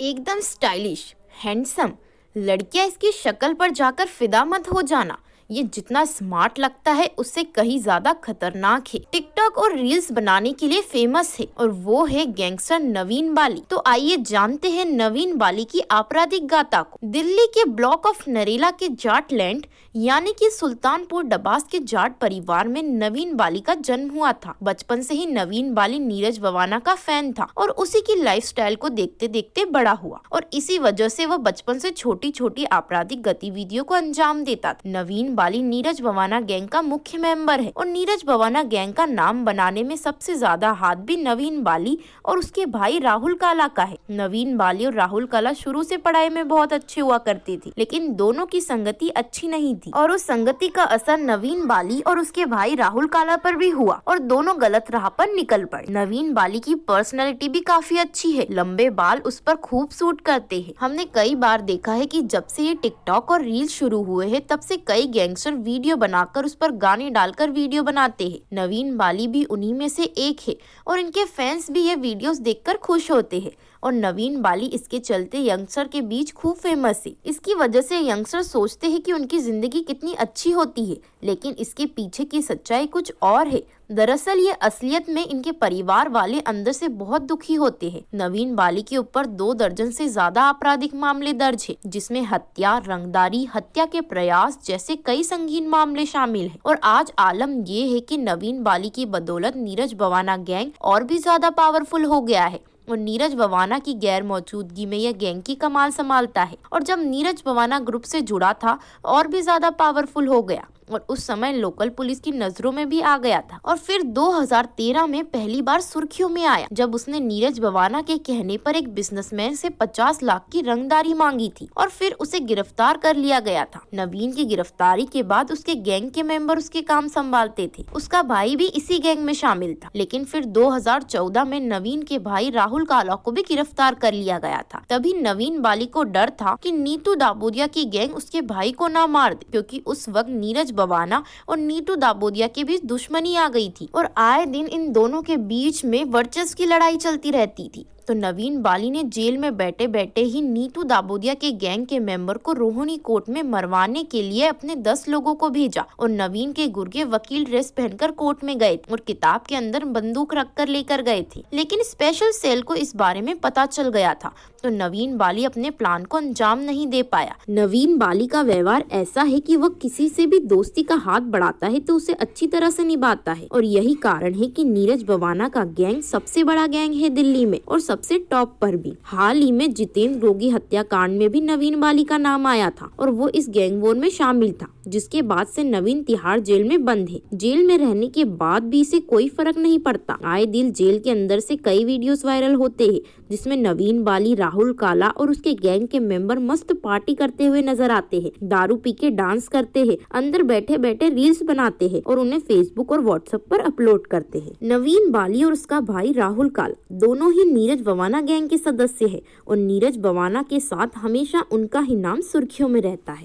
एकदम stylish, handsome. लड़कियां इसकी शक्ल पर जाकर फिदा मत हो जाना। ये जितना स्मार्ट लगता है उससे कहीं ज्यादा खतरनाक है। टिकटॉक और रील्स बनाने के लिए फेमस है और वो है गैंगस्टर नवीन बाली। तो आइए जानते हैं नवीन बाली की आपराधिक गाथा को। दिल्ली के ब्लॉक ऑफ नरेला के जाट लैंड यानी कि सुल्तानपुर डबास के जाट परिवार में नवीन बाली का जन्म हुआ था। बचपन से ही नवीन बाली नीरज बवाना का फैन था और उसी की लाइफस्टाइल को देखते देखते बड़ा हुआ और इसी वजह से वह बचपन से छोटी छोटी आपराधिक गतिविधियों को अंजाम देता था। नवीन बाली नीरज बवाना गैंग का मुख्य मेंबर है और नीरज बवाना गैंग का नाम बनाने में सबसे ज्यादा हाथ भी नवीन बाली और उसके भाई राहुल काला का है। नवीन बाली और राहुल काला शुरू से पढ़ाई में बहुत अच्छे हुआ करते थे, लेकिन दोनों की संगति अच्छी नहीं थी और उस संगति का असर नवीन बाली और उसके भाई राहुल काला पर भी हुआ और दोनों गलत राह पर निकल पड़े। नवीन बाली की पर्सनैलिटी भी काफी अच्छी है, लंबे बाल उस पर खूब सूट करते हैं। हमने कई बार देखा है कि जब से ये टिकटॉक और रील शुरू हुए हैं तब से कई गैंगस्टर वीडियो बनाकर उस पर गाने डालकर वीडियो बनाते हैं। नवीन बाली भी उन्हीं में से एक है और इनके फैंस भी ये वीडियोस देखकर खुश होते हैं और नवीन बाली इसके चलते यंगस्टर के बीच खूब फेमस है। इसकी वजह से यंगस्टर सोचते हैं कि उनकी जिंदगी कितनी अच्छी होती है, लेकिन इसके पीछे की सच्चाई कुछ और है। दरअसल ये असलियत में इनके परिवार वाले अंदर से बहुत दुखी होते हैं। नवीन बाली के ऊपर 2 दर्जन से ज्यादा आपराधिक मामले दर्ज है, जिसमें हत्या, रंगदारी, हत्या के प्रयास जैसे कई संगीन मामले शामिल हैं। और आज आलम ये है कि नवीन बाली की बदौलत नीरज बवाना गैंग और भी ज्यादा पावरफुल हो गया है और नीरज बवाना की गैर मौजूदगी में यह गैंग की कमाल संभालता है और जब नीरज बवाना ग्रुप से जुड़ा था और भी ज्यादा पावरफुल हो गया और उस समय लोकल पुलिस की नजरों में भी आ गया था और फिर 2013 में पहली बार सुर्खियों में आया जब उसने नीरज बवाना के कहने पर एक बिजनेसमैन से 50 लाख की रंगदारी मांगी थी और फिर उसे गिरफ्तार कर लिया गया था। नवीन की गिरफ्तारी के बाद उसके गैंग के मेंबर उसके काम संभालते थे। उसका भाई भी इसी गैंग में शामिल था, लेकिन फिर 2014 में नवीन के भाई राहुल काला को भी गिरफ्तार कर लिया गया था। तभी नवीन बाली को डर था कि नीतू दाबोदिया की गैंग उसके भाई को न मार दे, क्योंकि उस वक्त नीरज बवाना और नीतू दाबोदिया के बीच दुश्मनी आ गई थी और आए दिन इन दोनों के बीच में वर्चस्व की लड़ाई चलती रहती थी। तो नवीन बाली ने जेल में बैठे बैठे ही नीतू दाबोदिया के गैंग के मेंबर को रोहिणी कोर्ट में मरवाने के लिए अपने 10 लोगों को भेजा और नवीन के गुर्गे वकील ड्रेस पहनकर कोर्ट में गए और किताब के अंदर बंदूक रखकर लेकर गए थे। लेकिन स्पेशल सेल को इस बारे में पता चल गया था तो नवीन बाली अपने प्लान को अंजाम नहीं दे पाया। नवीन बाली का व्यवहार ऐसा है कि वह किसी से भी दोस्ती का हाथ बढ़ाता है तो उसे अच्छी तरह से निभाता है और यही कारण है कि नीरज बवाना का गैंग सबसे बड़ा गैंग है दिल्ली में और सबसे टॉप पर भी। हाल ही में जितेंद्र रोगी हत्याकांड में भी नवीन बाली का नाम आया था और वो इस गैंग वॉर में शामिल था, जिसके बाद से नवीन तिहाड़ जेल में बंद है। जेल में रहने के बाद भी इसे कोई फर्क नहीं पड़ता। आए दिन जेल के अंदर से कई वीडियोस वायरल होते हैं जिसमें नवीन बाली, राहुल काला और उसके गैंग के मेंबर मस्त पार्टी करते हुए नजर आते हैं, दारू पी के डांस करते हैं, अंदर बैठे बैठे रील्स बनाते हैं और उन्हें फेसबुक और व्हाट्सएप पर अपलोड करते हैं। नवीन बाली और उसका भाई राहुल काला दोनों ही नीरज बवाना गैंग के सदस्य है और नीरज बवाना के साथ हमेशा उनका ही नाम सुर्खियों में रहता है।